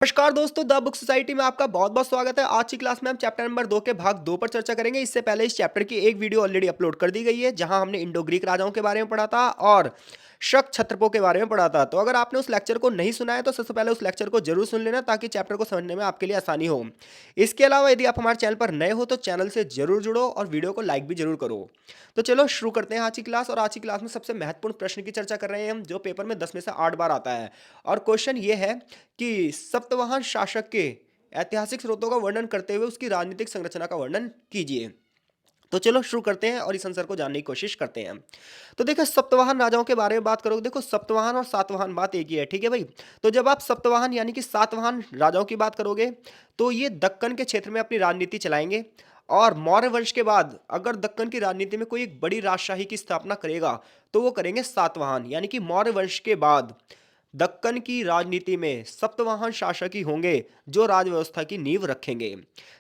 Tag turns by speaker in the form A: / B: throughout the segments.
A: नमस्कार दोस्तों, the book society में आपका बहुत बहुत स्वागत है। आज की क्लास में हम चैप्टर नंबर 2 के भाग 2 पर चर्चा करेंगे। इससे पहले इस चैप्टर की एक वीडियो ऑलरेडी अपलोड कर दी गई है, जहां हमने इंडो ग्रीक राजाओं के बारे में पढ़ा था और शक क्षत्रपों के बारे में पढ़ा था। तो अगर आपने उस लेक्चर को नहीं सुना है तो सबसे पहले उस लेक्चर को जरूर सुन लेना, ताकि चैप्टर को समझने में आपके लिए आसानी हो। इसके अलावा यदि आप हमारे चैनल पर नए हो तो चैनल से जरूर जुड़ो और वीडियो को लाइक भी जरूर करो। तो चलो शुरू करते हैं आज की क्लास। और आज की क्लास में सबसे महत्वपूर्ण प्रश्न की चर्चा कर रहे हैं हम, जो पेपर में 10 में से 8 बार आता है। और क्वेश्चन ये है कि सप्तवाहन शासक के ऐतिहासिक स्रोतों का वर्णन करते हुए उसकी राजनीतिक संरचना का वर्णन कीजिए। तो चलो शुरू करते हैं और इस आंसर को जानने की कोशिश करते हैं। तो देखो, सप्तवाहन राजाओं के बारे में बात करोगे, देखो सप्तवाहन और सातवाहन बात एक ही है, ठीक है भाई। तो जब आप सप्तवाहन यानी कि सातवाहन राजाओं की बात करोगे तो ये दक्कन के क्षेत्र में अपनी राजनीति चलाएंगे। और मौर्य वंश के बाद अगर दक्कन की राजनीति में कोई एक बड़ी राजशाही की स्थापना करेगा तो वो करेंगे सातवाहन, यानी कि मौर्य वंश के बाद दक्कन की राजनीति में सप्तवाहन शासक ही होंगे जो राजव्यवस्था की नींव रखेंगे।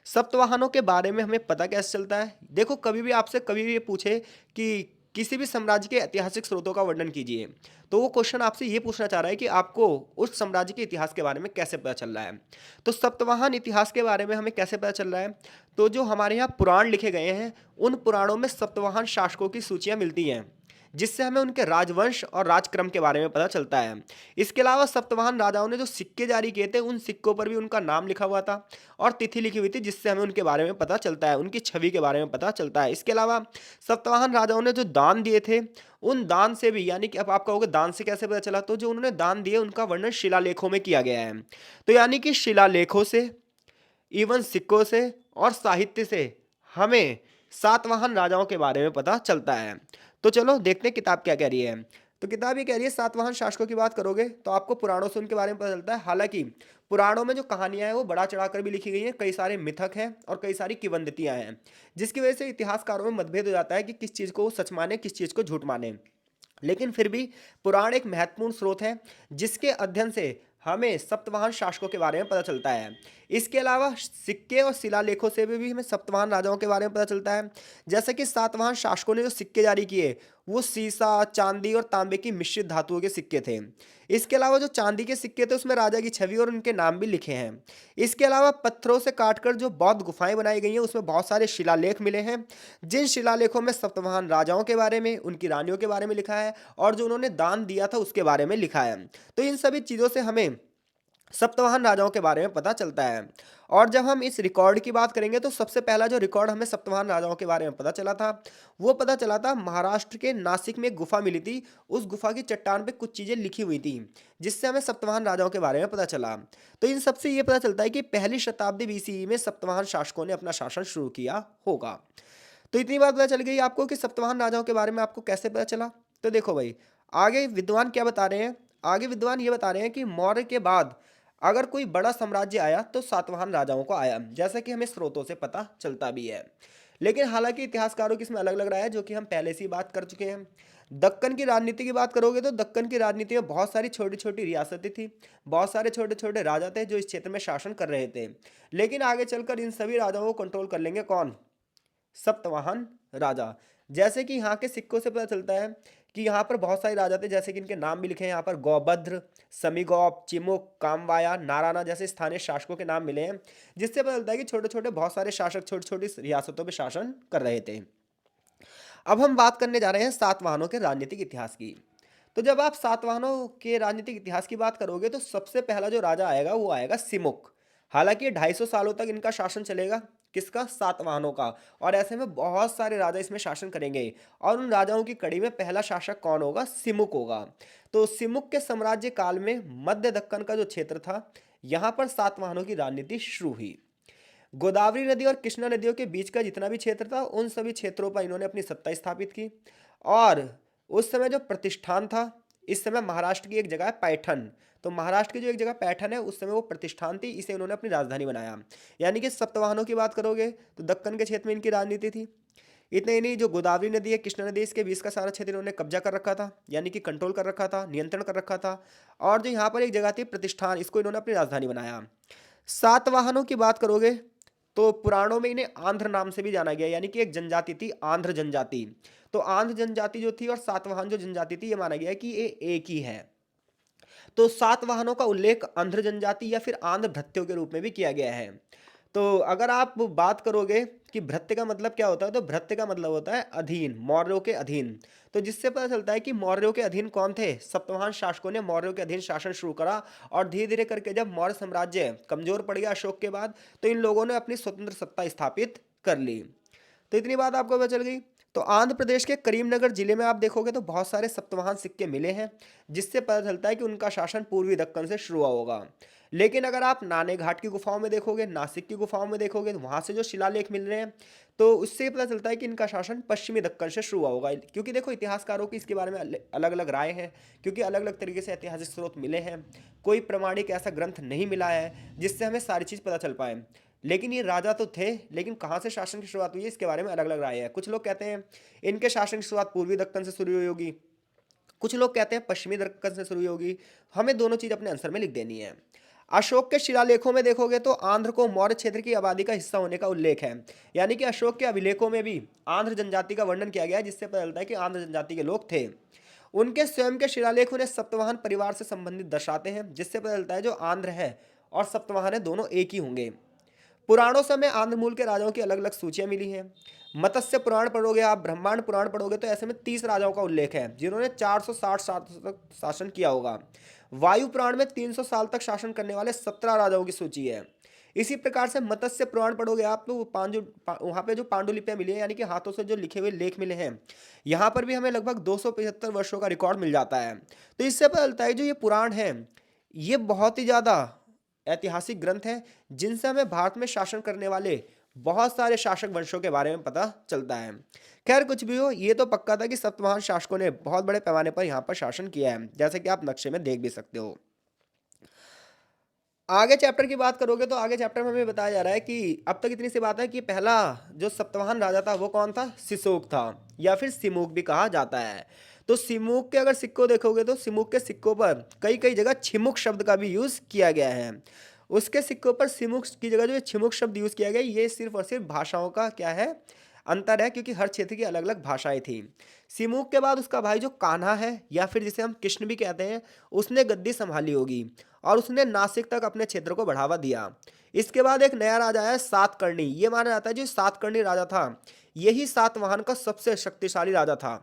A: सप्तवाहनों के बारे में हमें पता कैसे चलता है? देखो, कभी भी आपसे कभी भी ये पूछे कि किसी भी साम्राज्य के ऐतिहासिक स्रोतों का वर्णन कीजिए, तो वो क्वेश्चन आपसे ये पूछना चाह रहा है कि आपको उस साम्राज्य के इतिहास के बारे में कैसे पता चल रहा है। तो सप्तवाहन इतिहास के बारे में हमें कैसे पता चल रहा है? तो जो हमारे यहाँ पुराण लिखे गए हैं, उन पुराणों में सप्तवाहन शासकों की सूचियाँ मिलती हैं, जिससे हमें उनके राजवंश और राजक्रम के बारे में पता चलता है। इसके अलावा सप्तवाहन राजाओं ने जो सिक्के जारी किए थे, उन सिक्कों पर भी उनका नाम लिखा हुआ था और तिथि लिखी हुई थी, जिससे हमें उनके बारे में पता चलता है, उनकी छवि के बारे में पता चलता है। इसके अलावा सप्तवाहन राजाओं ने जो दान दिए थे, उन दान से भी, यानी कि अब आप कहोगे दान से कैसे पता चला, तो जो उन्होंने दान दिए उनका वर्णन शिलालेखों में किया गया है। तो यानी कि शिलालेखों से, इवन सिक्कों से और साहित्य से हमें सातवाहन राजाओं के बारे में पता चलता है। तो चलो देखते हैं किताब क्या कह रही है। तो किताब ये कह रही है, सातवाहन शासकों की बात करोगे तो आपको पुराणों से उनके बारे में पता चलता है। हालांकि पुराणों में जो कहानियां हैं वो बड़ा चढ़ाकर भी लिखी गई हैं, कई सारे मिथक हैं और कई सारी किंवदंतियां हैं, जिसकी वजह से इतिहासकारों में मतभेद हो जाता है कि किस चीज़ को वो सच माने, किस चीज़ को झूठ माने। लेकिन फिर भी पुराण एक महत्वपूर्ण स्रोत है, जिसके अध्ययन से हमें सप्तवाहन शासकों के बारे में पता चलता है। इसके अलावा सिक्के और शिलालेखों से भी हमें सप्तवाहन राजाओं के बारे में पता चलता है। जैसे कि सातवाहन शासकों ने जो सिक्के जारी किए, वो सीसा, चांदी और तांबे की मिश्रित धातुओं के सिक्के थे। इसके अलावा जो चांदी के सिक्के थे उसमें राजा की छवि और उनके नाम भी लिखे हैं। इसके अलावा पत्थरों से काटकर जो बौद्ध गुफाएं बनाई गई हैं, उसमें बहुत सारे शिलालेख मिले हैं, जिन शिलालेखों में सप्तवाहन राजाओं के बारे में, उनकी रानियों के बारे में लिखा है और जो उन्होंने दान दिया था उसके बारे में लिखा है। तो इन सभी चीज़ों से हमें सप्तवाहन राजाओं के बारे में पता चलता है। और जब हम इस रिकॉर्ड की बात करेंगे तो सबसे पहला जो रिकॉर्ड हमें सप्तवाहन राजाओं के बारे में पता चला था, वो पता चला था महाराष्ट्र के नासिक में एक गुफा मिली थी। उस गुफा की चट्टान पे कुछ चीज़ें लिखी हुई थी, जिससे हमें सप्तवाहन राजाओं के बारे में पता चला। तो इन सबसे ये पता चलता है कि पहली शताब्दी बीसीई में सप्तवाहन शासकों ने अपना शासन शुरू किया होगा। तो इतनी बात पता चल गई आपको कि सप्तवाहन राजाओं के बारे में आपको कैसे पता चला। तो देखो भाई, आगे विद्वान क्या बता रहे हैं? आगे विद्वान ये बता रहे हैं कि मौर्य के बाद अगर कोई बड़ा साम्राज्य आया तो सातवाहन राजाओं को आया, जैसा कि हमें स्रोतों से पता चलता भी है। लेकिन हालांकि इतिहासकारों की इसमें अलग अलग राय है, जो कि हम पहले से ही बात कर चुके हैं। दक्कन की राजनीति की बात करोगे तो दक्कन की राजनीति में बहुत सारी छोटी छोटी रियासतें थी, बहुत सारे छोटे छोटे राजा थे जो इस क्षेत्र में शासन कर रहे थे। लेकिन आगे चलकर इन सभी राजाओं को कंट्रोल कर लेंगे कौन? सप्तवाहन राजा। जैसे कि यहाँ के सिक्कों से पता चलता है कि यहाँ पर बहुत सारे राजा थे, जैसे कि इनके नाम भी लिखे हैं यहाँ पर। गौभद्र, समीगौप, चिमुक, कामवाया, नारायणा जैसे स्थानीय शासकों के नाम मिले हैं, जिससे पता चलता है कि छोटे छोटे बहुत सारे शासक छोटी छोटी रियासतों पर शासन कर रहे थे। अब हम बात करने जा रहे हैं सातवाहनों के राजनीतिक इतिहास की। तो जब आप सातवाहनों के राजनीतिक इतिहास की बात करोगे तो सबसे पहला जो राजा आएगा वो आएगा सिमुक। हालांकि 250 सालों तक इनका शासन चलेगा, किसका? सातवाहनों का। और ऐसे में बहुत सारे राजा इसमें शासन करेंगे और उन राजाओं की कड़ी में पहला शासक कौन होगा? सिमुक होगा। तो सिमुक के साम्राज्य काल में मध्य दक्कन का जो क्षेत्र था, यहाँ पर सातवाहनों की राजनीति शुरू हुई। गोदावरी नदी और कृष्णा नदियों के बीच का जितना भी क्षेत्र था, उन सभी क्षेत्रों पर इन्होंने अपनी सत्ता स्थापित की। और उस समय जो प्रतिष्ठान था, इस समय महाराष्ट्र की एक जगह है पैठन, तो महाराष्ट्र की जो एक जगह पैठन है उस समय वो प्रतिष्ठान थी, इसे उन्होंने अपनी राजधानी बनाया। यानी कि सप्तवाहनों की बात करोगे तो दक्कन के क्षेत्र में इनकी राजनीति थी। इतने ही नहीं, जो गोदावरी नदी है, कृष्णा नदी, इसके बीच का सारा क्षेत्र इन्होंने कब्जा कर रखा था, यानी कि कंट्रोल कर रखा था, नियंत्रण कर रखा था। और जो यहाँ पर एक जगह थी प्रतिष्ठान, इसको इन्होंने अपनी राजधानी बनाया। सातवाहनों की बात करोगे तो पुराणों में इन्हें आंध्र नाम से भी जाना गया, यानी कि एक जनजाति थी आंध्र जनजाति। तो आंध्र जनजाति जो थी और सातवाहन जो जनजाति थी, ये माना गया कि ये एक ही है। तो सातवाहनों का उल्लेख आंध्र जनजाति या फिर आंध्र भृत्यों के रूप में भी किया गया है। तो अगर आप बात करोगे कि भृत्य का मतलब क्या होता है, तो भृत्य का मतलब होता है अधीन, मौर्यों के अधीन। तो जिससे पता चलता है कि मौर्यों के अधीन कौन थे, सप्तवाहन शासकों ने मौर्यों के अधीन शासन शुरू करा। और धीरे धीरे करके जब मौर्य साम्राज्य कमजोर पड़ गया अशोक के बाद, तो इन लोगों ने अपनी स्वतंत्र सत्ता स्थापित कर ली। तो इतनी बात आपको पता चल गई। तो आंध्र प्रदेश के करीमनगर जिले में आप देखोगे तो बहुत सारे सप्तवाहन सिक्के मिले हैं, जिससे पता चलता है कि उनका शासन पूर्वी दक्कन से शुरू हुआ होगा। लेकिन अगर आप नाने घाट की गुफाओं में देखोगे, नासिक की गुफाओं में देखोगे, तो वहां से जो शिलालेख मिल रहे हैं, तो उससे पता चलता है कि इनका शासन पश्चिमी दक्कन से शुरू हुआ होगा। क्योंकि देखो इतिहासकारों की इसके बारे में अलग अलग राय है, क्योंकि अलग अलग तरीके से ऐतिहासिक स्रोत मिले हैं। कोई प्रमाणिक ऐसा ग्रंथ नहीं मिला है जिससे हमें सारी चीज़ पता चल पाए। लेकिन ये राजा तो थे, लेकिन कहाँ से शासन की शुरुआत हुई है इसके बारे में अलग अलग राय है। कुछ लोग कहते हैं इनके शासन की शुरुआत पूर्वी दक्कन से शुरू हुई होगी, कुछ लोग कहते हैं पश्चिमी दक्कन से शुरू हुई होगी। हमें दोनों चीज अपने आंसर में लिख देनी है। अशोक के शिलालेखों में देखोगे तो आंध्र को मौर्य क्षेत्र की आबादी का हिस्सा होने का उल्लेख है। यानी कि अशोक के अभिलेखों में भी आंध्र जनजाति का वर्णन किया गया है, जिससे पता चलता है कि आंध्र जनजाति के लोग थे। उनके स्वयं के शिलालेख उन्हें सप्तवाहन परिवार से संबंधित दर्शाते हैं, जिससे पता चलता है जो आंध्र है और सप्तवाहन है दोनों एक ही होंगे। पुराणों समय आंध्र मूल के राजाओं की अलग अलग सूचियां मिली हैं। मत्स्य पुराण पढ़ोगे आप, ब्रह्मांड पुराण पढ़ोगे, तो ऐसे में 30 राजाओं का उल्लेख है जिन्होंने 460 साल तक शासन किया होगा। वायु पुराण में 300 साल तक शासन करने वाले 17 राजाओं की सूची है। इसी प्रकार से मत्स्य पुराण पढ़ोगे आप, तो वहाँ पे जो पांडुलिपियां मिली है, यानी कि हाथों से जो लिखे हुए लेख मिले हैं, यहाँ पर भी हमें लगभग 275 वर्षों का रिकॉर्ड मिल जाता है। तो इससे पता चलता है जो ये पुराण है, ये बहुत ही ज़्यादा ऐतिहासिक ग्रंथ हैं, जिनसे हमें भारत में शासन करने वाले बहुत सारे शासक वंशों के बारे में पता चलता है। खैर कुछ भी हो, ये तो पक्का था कि सतवाहन शासकों ने बहुत बड़े पैमाने पर यहाँ पर शासन किया है, जैसे कि आप नक्शे में देख भी सकते हो। आगे चैप्टर की बात करोगे तो आगे चैप्टर में हमें बताया जा रहा है कि अब तक इतनी सी बात है कि पहला जो सप्तवाहन राजा था वो कौन था, सिसोक था, या फिर सिमुक भी कहा जाता है। तो सिमुक के अगर सिक्कों देखोगे तो सिमुक के सिक्कों पर कई कई जगह छिमुक शब्द का भी यूज किया गया है। उसके सिक्कों पर सिमुक की जगह जो छिमुक शब्द यूज किया गया, ये सिर्फ और सिर्फ भाषाओं का क्या है, अंतर है, क्योंकि हर क्षेत्र की अलग अलग भाषाएं थी। सिमुक के बाद उसका भाई जो कान्हा है, या फिर जिसे हम कृष्ण भी कहते हैं, उसने गद्दी संभाली होगी और उसने नासिक तक अपने क्षेत्र को बढ़ावा दिया। इसके बाद एक नया राजा है सातकर्णी। ये माना जाता है जो सातकर्णी राजा था, यही सातवाहन का सबसे शक्तिशाली राजा था।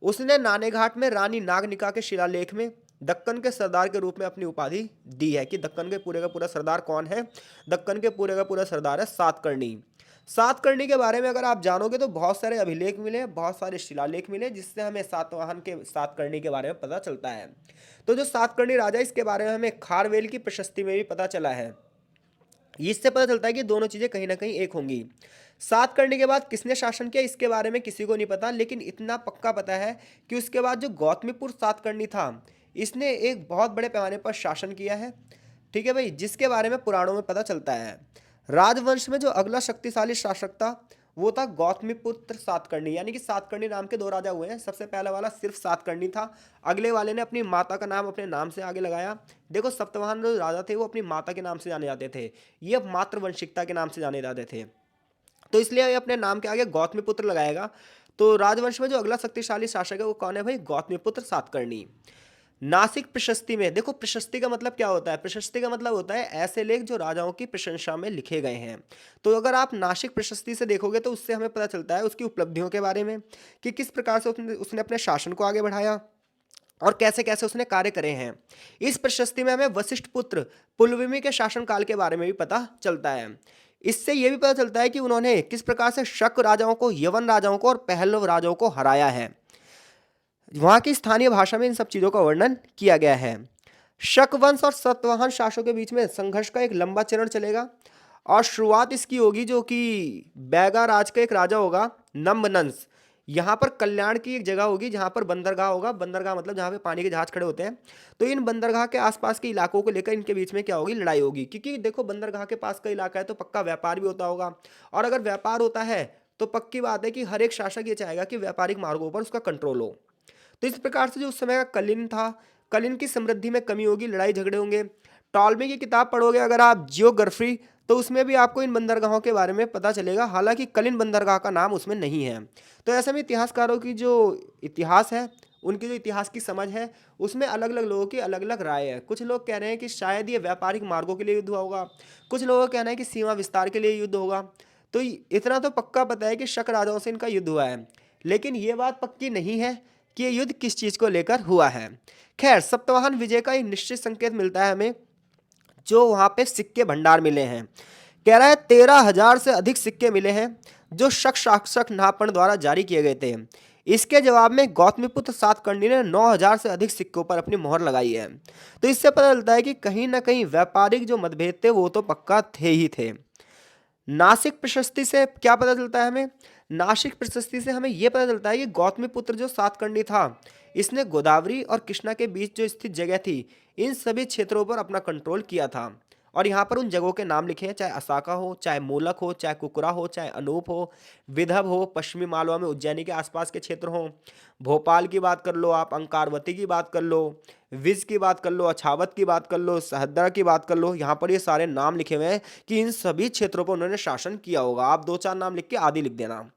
A: उसने नानेघाट में रानी नागनिका के शिलालेख में दक्कन के सरदार के रूप में अपनी उपाधि दी है कि दक्कन के पूरे का पूरा सरदार कौन है, दक्कन के पूरे का पूरा सरदार है सातकर्णी। सातकर्णी के बारे में अगर आप जानोगे तो बहुत सारे अभिलेख मिले, बहुत सारे शिलालेख मिले, जिससे हमें सातवाहन के सातकर्णी के बारे में पता चलता है। तो जो सातकर्णी राजा, इसके बारे में हमें खारवेल की प्रशस्ति में भी पता चला है। इससे पता चलता है कि दोनों चीजें कहीं ना कहीं एक होंगी। सातकर्णी के बाद किसने शासन किया इसके बारे में किसी को नहीं पता, लेकिन इतना पक्का पता है कि उसके बाद जो गौतमीपुर सातकर्णी था, इसने एक बहुत बड़े पैमाने पर शासन किया है। ठीक है भाई, जिसके बारे में पुराणों में पता चलता है। राजवंश में जो अगला शक्तिशाली शासक था वो था गौतमीपुत्र सातकर्णी। यानी कि सातकर्णी नाम के दो राजा हुए हैं। सबसे पहला वाला सिर्फ सातकर्णी था, अगले वाले ने अपनी माता का नाम अपने नाम से आगे लगाया। देखो सप्तवाहन जो राजा थे वो अपनी माता के नाम से जाने जाते थे, ये मातृवंशिकता के नाम से जाने जाते थे, तो इसलिए ये अपने नाम के आगे गौतमीपुत्र लगाएगा। तो राजवंश में जो अगला शक्तिशाली शासक है वो कौन है भाई, गौतमीपुत्र सातकर्णी। नासिक प्रशस्ति में देखो, प्रशस्ति का मतलब क्या होता है, प्रशस्ति का मतलब होता है ऐसे लेख जो राजाओं की प्रशंसा में लिखे गए हैं। तो अगर आप नासिक प्रशस्ति से देखोगे तो उससे हमें पता चलता है उसकी उपलब्धियों के बारे में, कि किस प्रकार से उसने अपने शासन को आगे बढ़ाया और कैसे कैसे उसने कार्य करे हैं। इस प्रशस्ति में हमें वशिष्ठ पुत्र पुलवेमी के शासनकाल के बारे में भी पता चलता है। इससे यह भी पता चलता है कि उन्होंने किस प्रकार से शक राजाओं को, यवन राजाओं को और पहलव राजाओं को हराया है। वहां की स्थानीय भाषा में इन सब चीजों का वर्णन किया गया है। शक वंश और सतवाहन शासकों के बीच में संघर्ष का एक लंबा चरण चलेगा और शुरुआत इसकी होगी जो कि बैगा राज का एक राजा होगा नंबनंस। यहाँ पर कल्याण की एक जगह होगी जहाँ पर बंदरगाह होगा, बंदरगाह मतलब जहाँ पे पानी के जहाज खड़े होते हैं। तो इन बंदरगाह के आसपास के इलाकों को लेकर इनके बीच में क्या होगी, लड़ाई होगी। क्योंकि देखो बंदरगाह के पास का इलाका है तो पक्का व्यापार भी होता होगा, और अगर व्यापार होता है तो पक्की बात है कि हर एक शासक ये चाहेगा कि व्यापारिक मार्गों पर उसका कंट्रोल हो। तो इस प्रकार से जो उस समय का कलिन था, कलिन की समृद्धि में कमी होगी, लड़ाई झगड़े होंगे। टॉलमी की किताब पढ़ोगे अगर आप, जियोग्राफी, तो उसमें भी आपको इन बंदरगाहों के बारे में पता चलेगा, हालांकि कलिन बंदरगाह का नाम उसमें नहीं है। तो ऐसे में इतिहासकारों की जो इतिहास है उनकी जो इतिहास की समझ है उसमें अलग अलग लोगों की अलग अलग राय है। कुछ लोग कह रहे हैं कि शायद ये व्यापारिक मार्गों के लिए युद्ध हुआ होगा, कुछ लोगों का कहना है कि सीमा विस्तार के लिए युद्ध होगा। तो इतना तो पक्का पता है कि शक राजाओं से इनका युद्ध हुआ है, लेकिन ये बात पक्की नहीं है कि ये युद्ध किस चीज़ को लेकर हुआ है। खैर, सप्तवाहन विजय का एक निश्चित संकेत मिलता है हमें, जो वहाँ पे सिक्के भंडार मिले हैं। कह रहा है 13,000 से अधिक सिक्के मिले हैं जो शक शासक नापण द्वारा जारी किए गए थे। इसके जवाब में गौतमीपुत्र सातकर्णी ने 9,000 से अधिक सिक्कों पर अपनी मोहर लगाई है। तो इससे पता चलता है कि कहीं ना कहीं व्यापारिक जो मतभेद थे वो तो पक्का थे ही थे। नासिक प्रशस्ति से क्या पता चलता है हमें? नासिक प्रशस्ति से हमें यह पता चलता है कि गौतमीपुत्र जो सातकर्णी था, इसने गोदावरी और कृष्णा के बीच जो स्थित जगह थी, इन सभी क्षेत्रों पर अपना कंट्रोल किया था। और यहाँ पर उन जगहों के नाम लिखे हैं, चाहे असाका हो, चाहे मूलक हो, चाहे कुकुरा हो, चाहे अनूप हो, विदर्भ हो, पश्चिमी मालवा में उज्जैनी के आसपास के क्षेत्र हो, भोपाल की बात कर लो आप, अंकारवती की बात कर लो, विज की बात कर लो, अछावत की बात कर लो, सहद्रा की बात कर लो। यहाँ पर ये सारे नाम लिखे हुए हैं कि इन सभी क्षेत्रों पर उन्होंने शासन किया होगा। आप 2-4 नाम लिख के आदि लिख देना।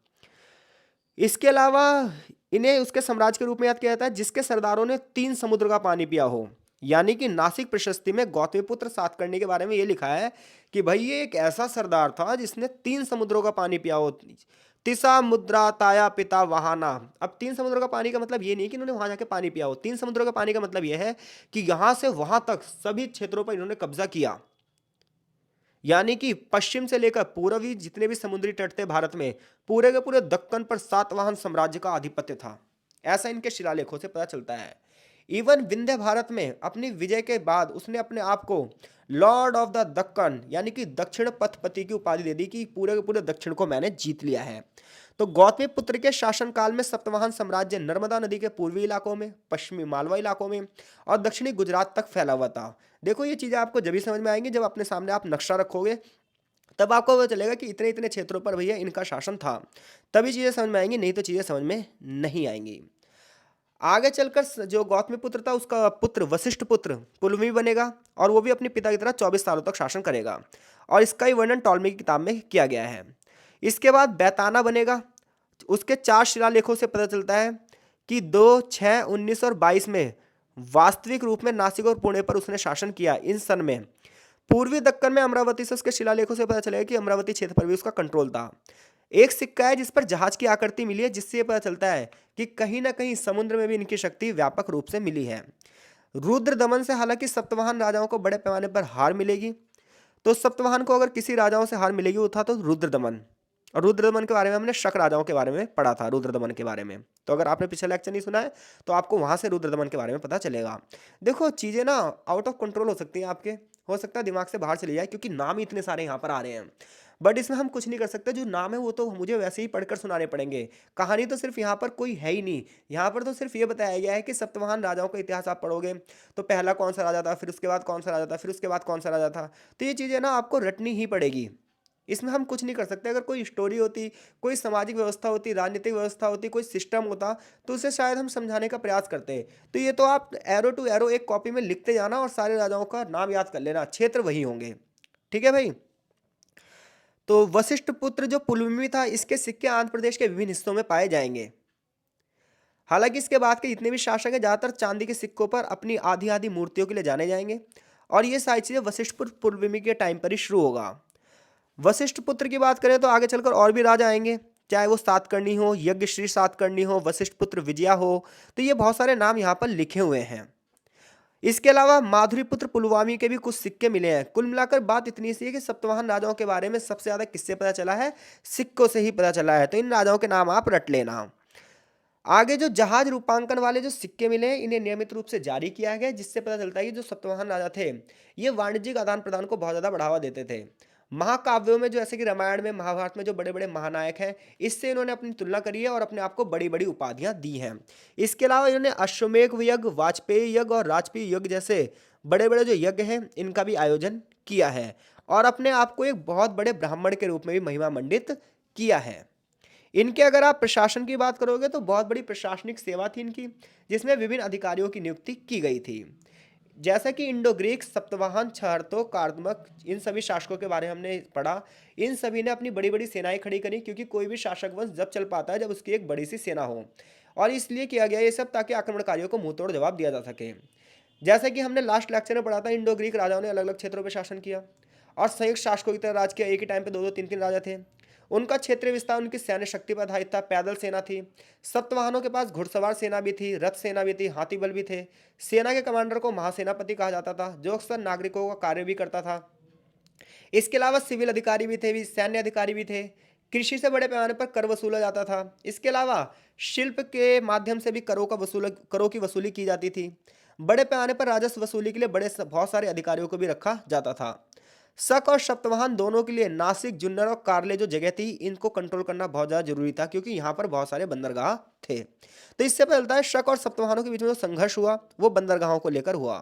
A: इसके अलावा इन्हें उसके साम्राज्य के रूप में याद किया जाता है जिसके सरदारों ने 3 समुद्र का पानी पिया हो। यानी कि नासिक प्रशस्ति में गौतमीपुत्र सातकर्णी के बारे में ये लिखा है कि भाई ये एक ऐसा सरदार था जिसने 3 समुद्रों का पानी पिया हो। तिसा मुद्रा ताया पिता वहाना। अब 3 समुद्रों का पानी का मतलब ये नहीं कि इन्होंने वहां जाके पानी पिया हो। 3 समुद्रों का पानी का मतलब यह है कि यहां से वहां तक सभी क्षेत्रों पर इन्होंने कब्जा किया। यानी कि पश्चिम से लेकर पूर्वी जितने भी समुद्री तट थे भारत में, पूरे के पूरे दक्कन पर सातवाहन साम्राज्य का आधिपत्य था। ऐसा इनके शिलालेखों से पता चलता है। इवन विंध्य भारत में अपनी विजय के बाद उसने अपने आप को लॉर्ड ऑफ द दक्कन यानी कि दक्षिण पथपति की उपाधि दे दी कि पूरे के पूरे दक्षिण को मैंने जीत लिया है। तो गौतमीपुत्र के शासनकाल में सप्तवाहन साम्राज्य नर्मदा नदी के पूर्वी इलाकों में, पश्चिमी मालवा इलाकों में और दक्षिणी गुजरात तक फैला हुआ था। देखो ये चीजें आपको जब भी समझ में आएंगी जब अपने सामने आप नक्शा रखोगे, तब आपको पता चलेगा कि इतने इतने क्षेत्रों पर भैया इनका शासन था। तभी चीजें समझ में आएंगी, नहीं तो चीजें समझ में नहीं आएंगी। आगे चलकर जो गौतमीपुत्र था उसका पुत्र वशिष्ठ पुत्र पुलमी बनेगा और वो भी अपने पिता की तरह 24 सालों तक शासन करेगा। और इसका ही वर्णन टॉलमी की किताब में किया गया है। इसके बाद बैताना बनेगा। उसके 4 शिलालेखों से पता चलता है कि 2, 6, 19 और 22 में वास्तविक रूप में नासिक और पुणे पर उसने शासन किया। इन सन में पूर्वी दक्कन में अमरावती से उसके शिलालेखों से पता चलेगा कि अमरावती क्षेत्र पर भी उसका कंट्रोल था। एक सिक्का है जिस पर जहाज की आकृति मिली है, जिससे पता चलता है कि कहीं ना कहीं समुद्र में भी इनकी शक्ति व्यापक रूप से मिली है। रुद्र दमन से हालांकि सप्तवाहन राजाओं को बड़े पैमाने पर हार मिलेगी। तो सप्तवाहन को अगर किसी राजाओं से हार मिलेगी वो था तो रुद्रदमन। और रुद्रदमन के बारे में हमने शक राजाओं के बारे में पढ़ा था, रुद्रदमन के बारे में। तो अगर आपने पिछला लेक्चर नहीं सुना है तो आपको वहां से रुद्रदमन के बारे में पता चलेगा। देखो चीजें ना आउट ऑफ कंट्रोल हो सकती हैं आपके, हो सकता है दिमाग से बाहर चली जाए क्योंकि नाम ही इतने सारे यहाँ पर आ रहे हैं। बट इसमें हम कुछ नहीं कर सकते, जो नाम है वो तो मुझे वैसे ही पढ़कर सुनाने पड़ेंगे। कहानी तो सिर्फ यहाँ पर कोई है ही नहीं। यहाँ पर तो सिर्फ ये बताया गया है कि सप्तवाहन राजाओं का इतिहास आप पढ़ोगे तो पहला कौन सा राजा था, फिर उसके बाद कौन सा राजा था, फिर उसके बाद कौन सा राजा था। तो ये चीज़ें ना आपको रटनी ही पड़ेगी। इसमें हम कुछ नहीं कर सकते। अगर कोई स्टोरी होती, कोई सामाजिक व्यवस्था होती, राजनीतिक व्यवस्था होती, कोई सिस्टम होता तो उसे शायद हम समझाने का प्रयास करते। तो ये तो आप एरो टू एरो एक कॉपी में लिखते जाना और सारे राजाओं का नाम याद कर लेना, क्षेत्र वही होंगे। ठीक है भाई। तो वशिष्ठ पुत्र जो पुलमी था, इसके सिक्के आंध्र प्रदेश के विभिन्न हिस्सों में पाए जाएंगे। हालांकि इसके बाद के जितने भी शासक हैं ज्यादातर चांदी के सिक्कों पर अपनी आधी आधी मूर्तियों के लिए जाने जाएंगे। और ये सारी चीजें वशिष्ठपुर पुलमी के टाइम पर ही शुरू होगा। वशिष्ठ पुत्र की बात करें तो आगे चलकर और भी राजा आएंगे, चाहे वो सातकर्णी हो, यज्ञश्री सातकर्णी हो, वशिष्ठ पुत्र विजया हो। तो ये बहुत सारे नाम यहाँ पर लिखे हुए हैं। इसके अलावा माधुरीपुत्र पुलवामी के भी कुछ सिक्के मिले हैं। कुल मिलाकर बात इतनी सी है कि सप्तवाहन राजाओं के बारे में सबसे ज्यादा किससे पता चला है? सिक्कों से ही पता चला है। तो इन राजाओं के नाम आप रट लेना। आगे जो जहाज रूपांकन वाले जो सिक्के मिले हैं, इन्हें नियमित रूप से जारी किया गया, जिससे पता चलता है कि जो सप्तवाहन राजा थे ये वाणिज्यिक आदान प्रदान को बहुत ज्यादा बढ़ावा देते थे। महाकाव्यों में जो ऐसे कि रामायण में, महाभारत में जो बड़े बड़े महानायक हैं, इससे इन्होंने अपनी तुलना करी है और अपने आप को बड़ी बड़ी उपाधियां दी हैं। इसके अलावा इन्होंने अश्वमेध यज्ञ, वाजपेयी यज्ञ और राजपेयी यज्ञ जैसे बड़े बड़े जो यज्ञ हैं इनका भी आयोजन किया है और अपने आप को एक बहुत बड़े ब्राह्मण के रूप में भी महिमा मंडित किया है। इनके अगर आप प्रशासन की बात करोगे तो बहुत बड़ी प्रशासनिक सेवा थी इनकी, जिसमें विभिन्न अधिकारियों की नियुक्ति की गई थी। जैसा कि इंडो ग्रीक, सप्तवाहन, छारतो, कार्दमक, इन सभी शासकों के बारे में हमने पढ़ा। इन सभी ने अपनी बड़ी बड़ी सेनाएं खड़ी करी, क्योंकि कोई भी शासक वंश जब चल पाता है जब उसकी एक बड़ी सी सेना हो। और इसलिए किया गया ये सब ताकि आक्रमणकारियों को मुंह तोड़ जवाब दिया जा सके। जैसे कि हमने लास्ट लेक्चर में पढ़ा था, इंडो ग्रीक राजाओं ने अलग अलग क्षेत्रों पर शासन किया और संयुक्त शासकों की तरह राज किया। एक ही टाइम पे दो दो तीन तीन राजा थे। उनका क्षेत्रीय विस्तार उनकी सैन्य शक्ति पर आधारित था। पैदल सेना थी, सप्तवाहनों के पास घुड़सवार सेना भी थी, रथ सेना भी थी, हाथी बल भी थे। सेना के कमांडर को महासेनापति कहा जाता था, जो अक्सर नागरिकों का कार्य भी करता था। इसके अलावा सिविल अधिकारी भी थे, भी सैन्य अधिकारी भी थे। कृषि से बड़े पैमाने पर कर वसूला जाता था। इसके अलावा शिल्प के माध्यम से भी करों की वसूली की जाती थी। बड़े पैमाने पर राजस्व वसूली के लिए बहुत सारे अधिकारियों को भी रखा जाता था। शक और सप्तवाहन दोनों के लिए नासिक, जुन्नर और कारले जो जगह थी, इनको कंट्रोल करना बहुत ज़्यादा जरूरी था, क्योंकि यहाँ पर बहुत सारे बंदरगाह थे। तो इससे पता चलता है शक और सप्तवाहनों के बीच में जो संघर्ष हुआ वो बंदरगाहों को लेकर हुआ।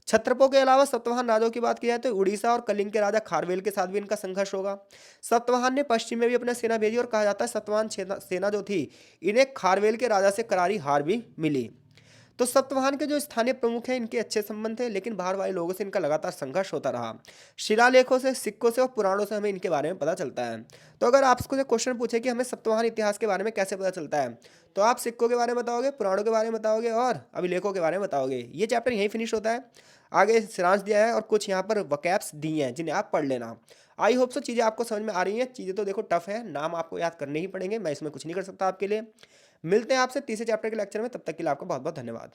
A: छत्रपों के अलावा सप्तवाहन राजाओं की बात की जाए तो उड़ीसा और कलिंग के राजा खारवेल के साथ भी इनका संघर्ष होगा। सप्तवाहन ने पश्चिम में भी अपना सेना भेजी और कहा जाता है सप्तवाहन सेना जो थी, इन्हें खारवेल के राजा से करारी हार भी मिली। तो सप्तवाहन के जो स्थानीय प्रमुख हैं, इनके अच्छे संबंध थे, लेकिन बाहर वाले लोगों से इनका लगातार संघर्ष होता रहा। शिलालेखों से, सिक्कों से और पुराणों से हमें इनके बारे में पता चलता है। तो अगर आपको से क्वेश्चन पूछे कि हमें सप्तवाहन इतिहास के बारे में कैसे पता चलता है, तो आप सिक्कों के बारे में बताओगे, पुराणों के बारे में बताओगे और अभिलेखों के बारे में बताओगे। ये चैप्टर यहीं फिनिश होता है। आगे सारांश दिया है और कुछ यहाँ पर वकैब्स दी हैं जिन्हें आप पढ़ लेना। आई होप सो चीज़ें आपको समझ में आ रही हैं। चीज़ें तो देखो टफ है, नाम आपको याद करने ही पड़ेंगे, मैं इसमें कुछ नहीं कर सकता आपके लिए। मिलते हैं आपसे तीसरे चैप्टर के लेक्चर में, तब तक के लिए आपका बहुत बहुत धन्यवाद।